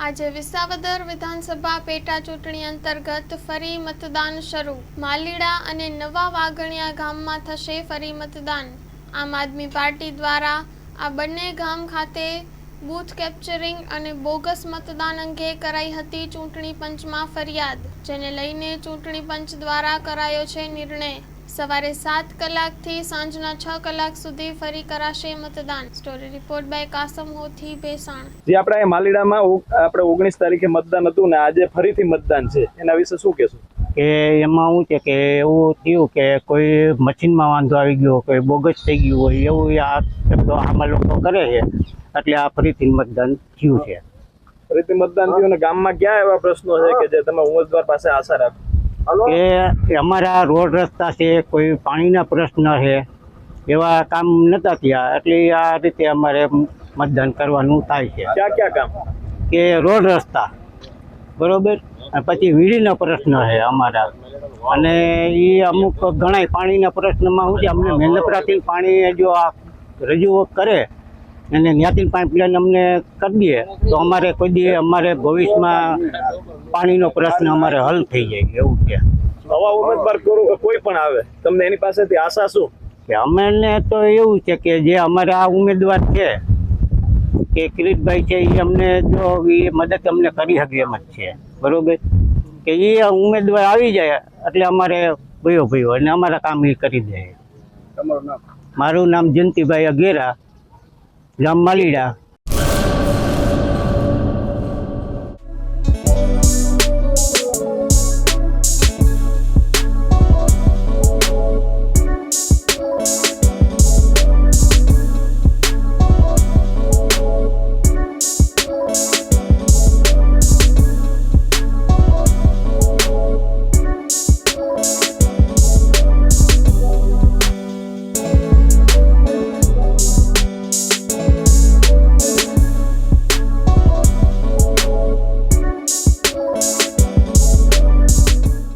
આજે વિસાવદર વિધાનસભા પેટા ચૂંટણી અંતર્ગત ફરી મતદાન શરૂ। માલીડા અને નવા વાગણિયા ગામમાં થશે ફરી મતદાન। આમ આદમી પાર્ટી દ્વારા આ બંને ગામ ખાતે બૂથ કેપ્ચરિંગ અને બોગસ મતદાન અંગે કરાઈ હતી ચૂંટણી પંચમાં ફરિયાદ, જેને લઈને ચૂંટણી પંચ દ્વારા કરાયો છે નિર્ણય। સવારે 7 કલાકથી સાંજના 6 કલાક સુધી ફરી કરાશે મતદાન। Story report by Kasam Hothi Bhesan. જે આપણે માલીડામાં આપણે 19 તારીખે મતદાન હતું ને આજે ફરીથી મતદાન છે, એના વિશે શું કહેશો? કે એમાં શું છે કે એવું થયું કે કોઈ મશીનમાં વાંધો આવી ગયો, કોઈ બોગસ થઈ ગયું હોય એવું આ શબ્દો આમાં લોકો કરે છે, એટલે આ ફરીથી મતદાન થયું છે। ફરીથી મતદાન થયું ને ગામમાં ક્યાં એવા પ્રશ્નો છે કે જે તમે ઉમેદવાર પાસે આશા રાખો? કે અમારા રોડ રસ્તા છે, કોઈ પાણીના પ્રશ્ન છે, એવા કામ નતા થયા, એટલે આ રીતે અમારે મતદાન કરવાનું થાય છે। ક્યાં ક્યાં કામ? કે રોડ રસ્તા બરોબર, પછી વીજળીનો પ્રશ્ન છે અમારા, અને એ અમુક ઘણા પાણીના પ્રશ્નમાં શું છે, અમને મહેનતરાથી પાણી જો આ રજૂઆત કરે અને ત્યાંથી પાઇપલાઇન અમને કરી દે તો અમારે કોઈ દી અમારે ભવિષ્યમાં પાણીનો પ્રશ્ન અમારે હલ થઈ જાય એવું છે। નવા ઉમેદવાર કોઈ પણ આવે તમને એની પાસેથી આશા શું? કે અમને તો એવું છે કે જે અમારા આ ઉમેદવાર છે કે કિરીટભાઈ છે, એ અમને જો એ મદદ અમને કરી શકે એમ જ છે બરોબર, કે એ ઉમેદવાર આવી જાય એટલે અમારે ભયો અને અમારા કામ એ કરી દે। તમારું નામ? મારું નામ જયંતિભાઈ અઘેરા, ગામ માલીડા।